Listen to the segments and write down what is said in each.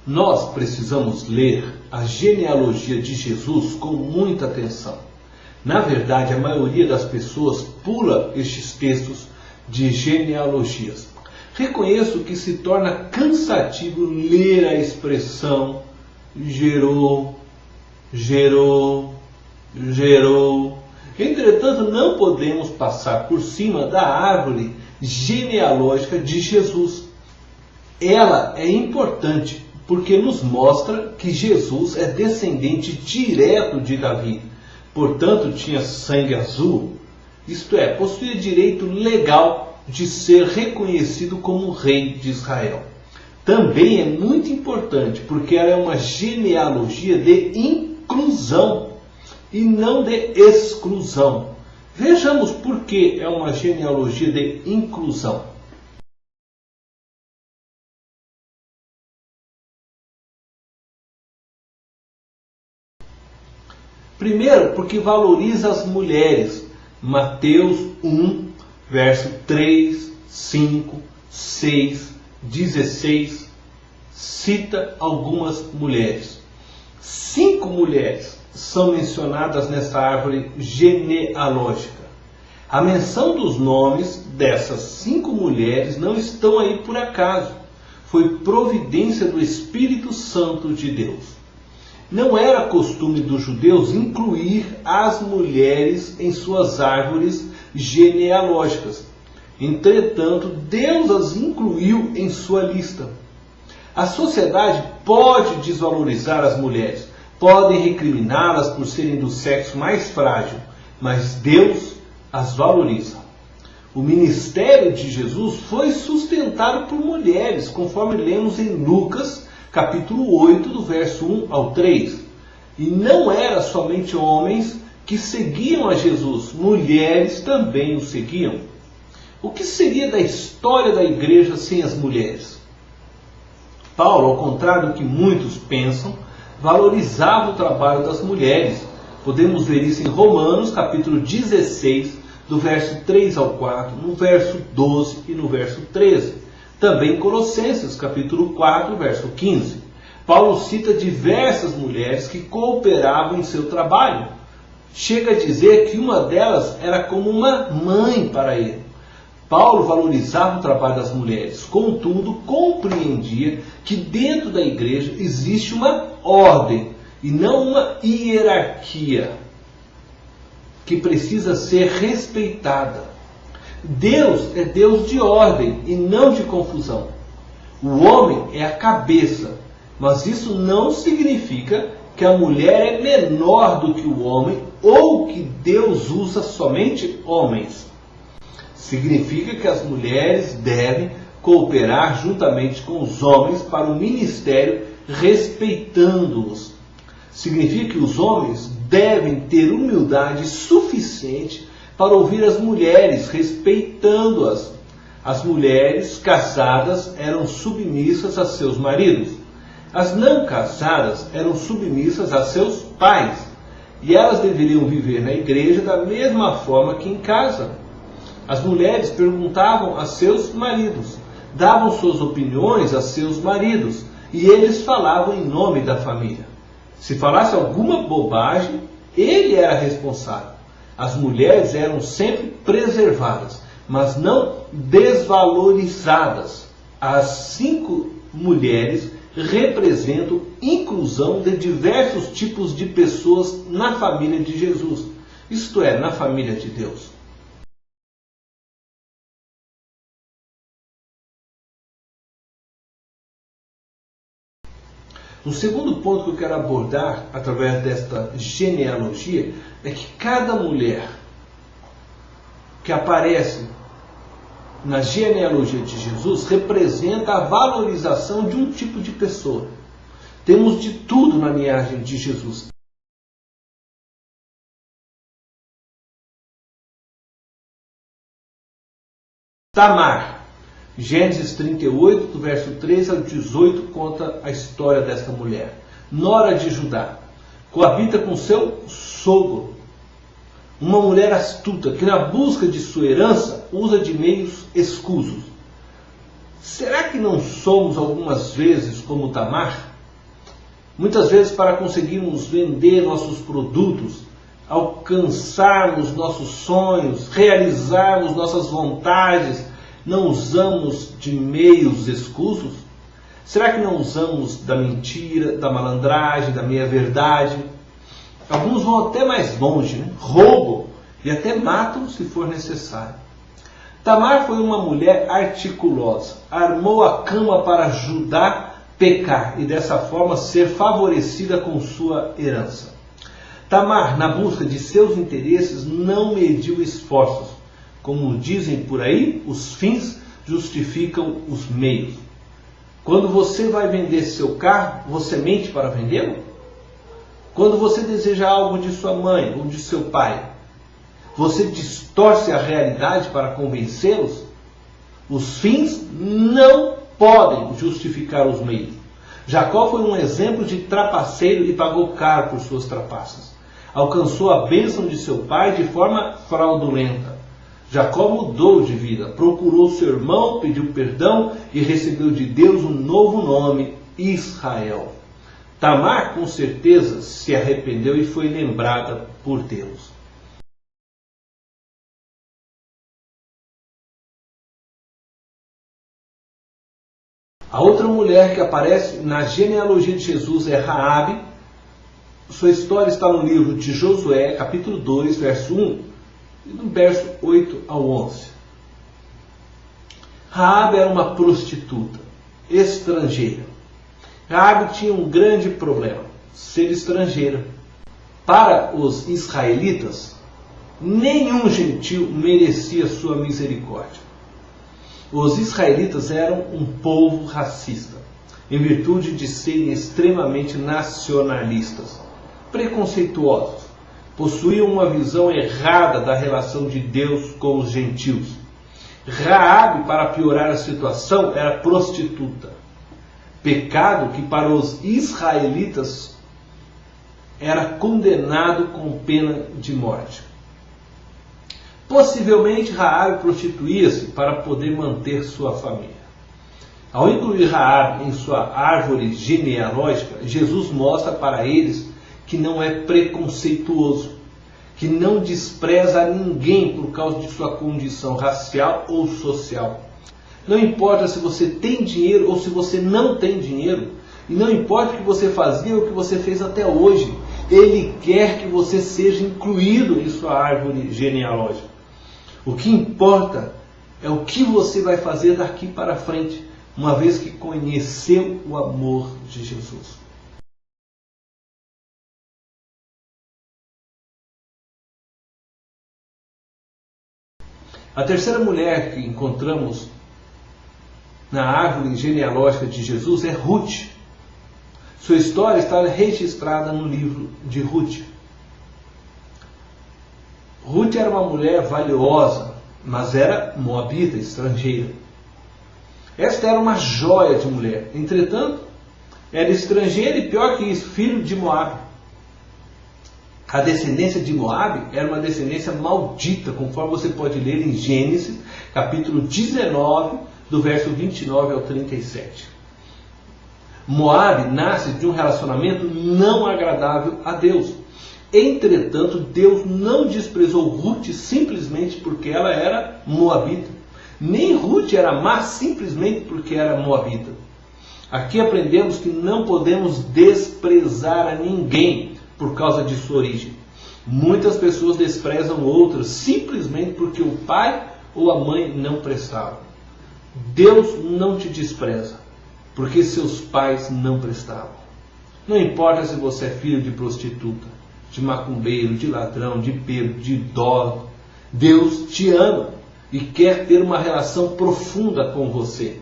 Nós precisamos ler a genealogia de Jesus com muita atenção. Na verdade, a maioria das pessoas pula estes textos de genealogias. Reconheço que se torna cansativo ler a expressão gerou. Entretanto, não podemos passar por cima da árvore genealógica de Jesus. Ela é importante porque nos mostra que Jesus é descendente direto de Davi. Portanto, tinha sangue azul, isto é, possuía direito legal de ser reconhecido como rei de Israel. Também é muito importante porque ela é uma genealogia de inclusão e não de exclusão. Vejamos por que é uma genealogia de inclusão. Primeiro, porque valoriza as mulheres. Mateus 1, verso 3, 5, 6, 16, cita algumas mulheres. 5 mulheres são mencionadas nessa árvore genealógica. A menção dos nomes dessas 5 mulheres não estão aí por acaso. Foi providência do Espírito Santo de Deus. Não era costume dos judeus incluir as mulheres em suas árvores genealógicas. Entretanto, Deus as incluiu em sua lista. A sociedade pode desvalorizar as mulheres, podem recriminá-las por serem do sexo mais frágil, mas Deus as valoriza. O ministério de Jesus foi sustentado por mulheres, conforme lemos em Lucas, capítulo 8, do verso 1 ao 3. E não era somente homens que seguiam a Jesus, mulheres também o seguiam. O que seria da história da igreja sem as mulheres? Paulo, ao contrário do que muitos pensam, valorizava o trabalho das mulheres. Podemos ver isso em Romanos, capítulo 16, do verso 3 ao 4, no verso 12 e no verso 13. Também em Colossenses, capítulo 4, verso 15. Paulo cita diversas mulheres que cooperavam em seu trabalho. Chega a dizer que uma delas era como uma mãe para ele. Paulo valorizava o trabalho das mulheres, contudo, compreendia que dentro da igreja existe uma ordem e não uma hierarquia que precisa ser respeitada. Deus é Deus de ordem e não de confusão. O homem é a cabeça, mas isso não significa que a mulher é menor do que o homem ou que Deus usa somente homens. Significa que as mulheres devem cooperar juntamente com os homens para o ministério, respeitando-os. Significa que os homens devem ter humildade suficiente para ouvir as mulheres, respeitando-as. As mulheres casadas eram submissas a seus maridos. As não casadas eram submissas a seus pais. E elas deveriam viver na igreja da mesma forma que em casa. As mulheres perguntavam a seus maridos, davam suas opiniões a seus maridos, e eles falavam em nome da família. Se falasse alguma bobagem, ele era responsável. As mulheres eram sempre preservadas, mas não desvalorizadas. As 5 mulheres representam inclusão de diversos tipos de pessoas na família de Jesus, isto é, na família de Deus. O segundo ponto que eu quero abordar através desta genealogia é que cada mulher que aparece na genealogia de Jesus representa a valorização de um tipo de pessoa. Temos de tudo na linhagem de Jesus. Tamar. Gênesis 38, do verso 13 ao 18, conta a história desta mulher. Nora de Judá. Coabita com seu sogro. Uma mulher astuta que na busca de sua herança usa de meios escusos. Será que não somos algumas vezes como Tamar? Muitas vezes, para conseguirmos vender nossos produtos, alcançarmos nossos sonhos, realizarmos nossas vontades, não usamos de meios escusos? Será que não usamos da mentira, da malandragem, da meia-verdade? Alguns vão até mais longe, né? Roubam e até matam se for necessário. Tamar foi uma mulher articulosa, armou a cama para Judá pecar e dessa forma ser favorecida com sua herança. Tamar, na busca de seus interesses, não mediu esforços. Como dizem por aí, os fins justificam os meios. Quando você vai vender seu carro, você mente para vendê-lo? Quando você deseja algo de sua mãe ou de seu pai, você distorce a realidade para convencê-los? Os fins não podem justificar os meios. Jacó foi um exemplo de trapaceiro e pagou caro por suas trapaças. Alcançou a bênção de seu pai de forma fraudulenta. Jacó mudou de vida, procurou seu irmão, pediu perdão e recebeu de Deus um novo nome, Israel. Tamar, com certeza, se arrependeu e foi lembrada por Deus. A outra mulher que aparece na genealogia de Jesus é Raabe. Sua história está no livro de Josué, capítulo 2, verso 1, e do verso 8 ao 11. Raabe era uma prostituta, estrangeira. Raabe tinha um grande problema, ser estrangeira. Para os israelitas, nenhum gentil merecia sua misericórdia. Os israelitas eram um povo racista, em virtude de serem extremamente nacionalistas, preconceituosos, possuíam uma visão errada da relação de Deus com os gentios. Raabe, para piorar a situação, era prostituta, pecado que para os israelitas era condenado com pena de morte. Possivelmente Raabe prostituía-se para poder manter sua família. Ao incluir Raabe em sua árvore genealógica, Jesus mostra para eles que não é preconceituoso, que não despreza a ninguém por causa de sua condição racial ou social. Não importa se você tem dinheiro ou se você não tem dinheiro, e não importa o que você fazia ou o que você fez até hoje, Ele quer que você seja incluído em sua árvore genealógica. O que importa é o que você vai fazer daqui para frente, uma vez que conheceu o amor de Jesus. A terceira mulher que encontramos na árvore genealógica de Jesus é Ruth. Sua história está registrada no livro de Ruth. Ruth era uma mulher valiosa, mas era moabita, estrangeira. Esta era uma joia de mulher. Entretanto, era estrangeira e, pior que isso, filho de Moabe. A descendência de Moabe era uma descendência maldita, conforme você pode ler em Gênesis, capítulo 19, do verso 29 ao 37. Moabe nasce de um relacionamento não agradável a Deus. Entretanto, Deus não desprezou Ruth simplesmente porque ela era moabita. Nem Ruth era má simplesmente porque era moabita. Aqui aprendemos que não podemos desprezar a ninguém por causa de sua origem. Muitas pessoas desprezam outras simplesmente porque o pai ou a mãe não prestavam. Deus não te despreza porque seus pais não prestavam. Não importa se você é filho de prostituta, de macumbeiro, de ladrão, de bêbado, de idólatra. Deus te ama e quer ter uma relação profunda com você.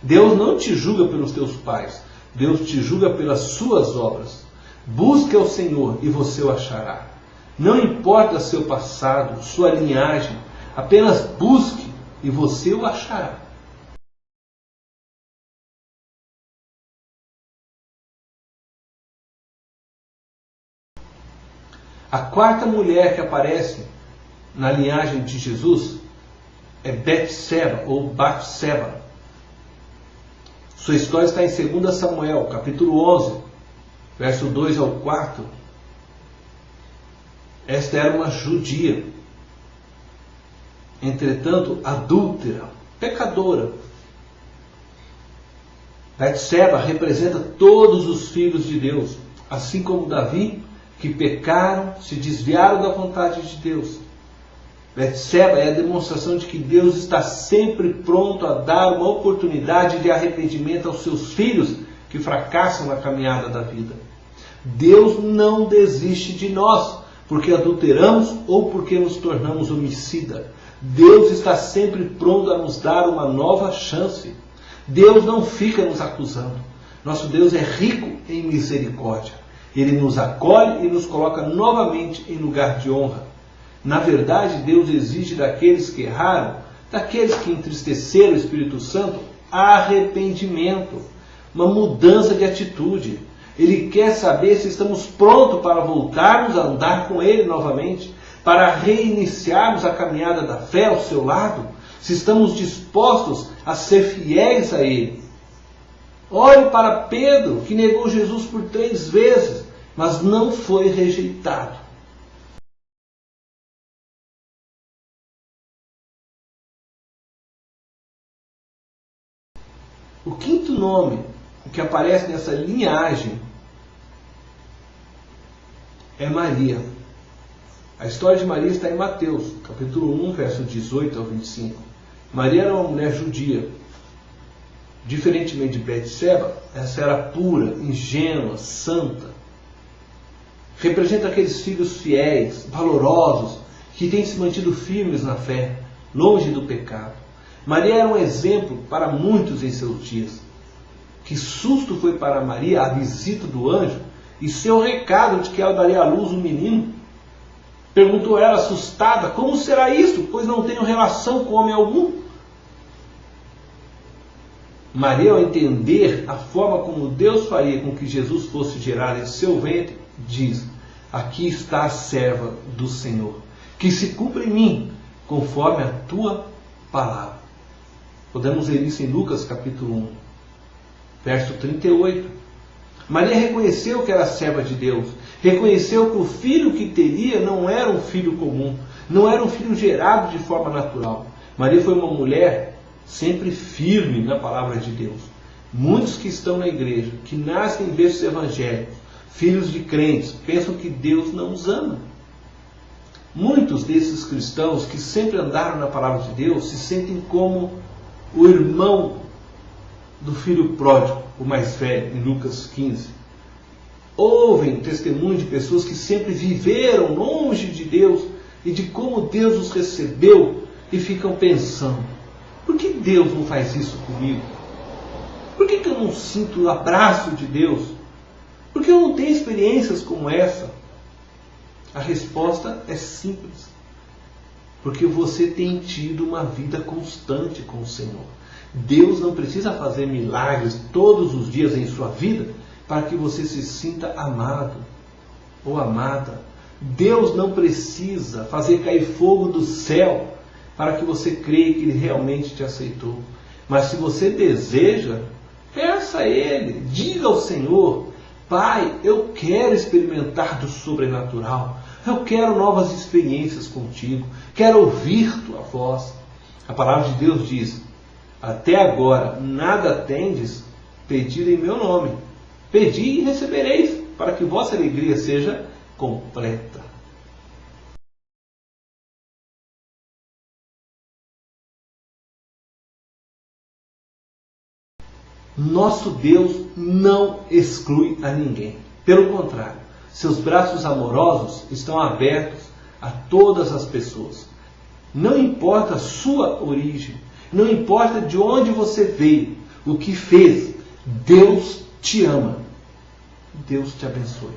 Deus não te julga pelos teus pais, Deus te julga pelas suas obras. Busque ao Senhor e você o achará. Não importa seu passado, sua linhagem, apenas busque e você o achará. A quarta mulher que aparece na linhagem de Jesus é Betseba ou Batseba. Sua história está em 2 Samuel, capítulo 11, verso 2 ao 4, esta era uma judia, entretanto adúltera, pecadora. Betseba representa todos os filhos de Deus, assim como Davi, que pecaram, se desviaram da vontade de Deus. Betseba é a demonstração de que Deus está sempre pronto a dar uma oportunidade de arrependimento aos seus filhos que fracassam na caminhada da vida. Deus não desiste de nós, porque adulteramos ou porque nos tornamos homicida. Deus está sempre pronto a nos dar uma nova chance. Deus não fica nos acusando. Nosso Deus é rico em misericórdia. Ele nos acolhe e nos coloca novamente em lugar de honra. Na verdade, Deus exige daqueles que erraram, daqueles que entristeceram o Espírito Santo, arrependimento, uma mudança de atitude. Ele quer saber se estamos prontos para voltarmos a andar com Ele novamente, para reiniciarmos a caminhada da fé ao seu lado, se estamos dispostos a ser fiéis a Ele. Olhe para Pedro, que negou Jesus por 3 vezes, mas não foi rejeitado. O quinto nome que aparece nessa linhagem é Maria. A história de Maria está em Mateus, capítulo 1, verso 18 ao 25. Maria era uma mulher judia. Diferentemente de Betseba, essa era pura, ingênua, santa. Representa aqueles filhos fiéis, valorosos, que têm se mantido firmes na fé, longe do pecado. Maria era um exemplo para muitos em seus dias. Que susto foi para Maria a visita do anjo e seu recado de que ela daria à luz um menino. Perguntou ela, assustada, como será isso, pois não tenho relação com homem algum? Maria, ao entender a forma como Deus faria com que Jesus fosse gerado em seu ventre, diz, aqui está a serva do Senhor, que se cumpra em mim, conforme a tua palavra. Podemos ler isso em Lucas capítulo 1, verso 38. Maria reconheceu que era serva de Deus, reconheceu que o filho que teria não era um filho comum, não era um filho gerado de forma natural. Maria foi uma mulher sempre firme na palavra de Deus. Muitos que estão na igreja, que nascem em berços evangélicos, filhos de crentes, pensam que Deus não os ama. Muitos desses cristãos que sempre andaram na palavra de Deus se sentem como o irmão do filho pródigo, o mais velho, em Lucas 15. Ouvem testemunho de pessoas que sempre viveram longe de Deus e de como Deus os recebeu e ficam pensando, por que Deus não faz isso comigo? Por que eu não sinto o abraço de Deus? Por que eu não tenho experiências como essa? A resposta é simples. Porque você tem tido uma vida constante com o Senhor. Deus não precisa fazer milagres todos os dias em sua vida para que você se sinta amado ou amada. Deus não precisa fazer cair fogo do céu para que você creia que Ele realmente te aceitou. Mas se você deseja, peça a Ele, diga ao Senhor, Pai, eu quero experimentar do sobrenatural, eu quero novas experiências contigo, quero ouvir tua voz. A palavra de Deus diz, até agora nada tendes pedido em meu nome. Pedi e recebereis, para que vossa alegria seja completa. Nosso Deus não exclui a ninguém. Pelo contrário, seus braços amorosos estão abertos a todas as pessoas. Não importa a sua origem, não importa de onde você veio, o que fez, Deus te ama. Deus te abençoe.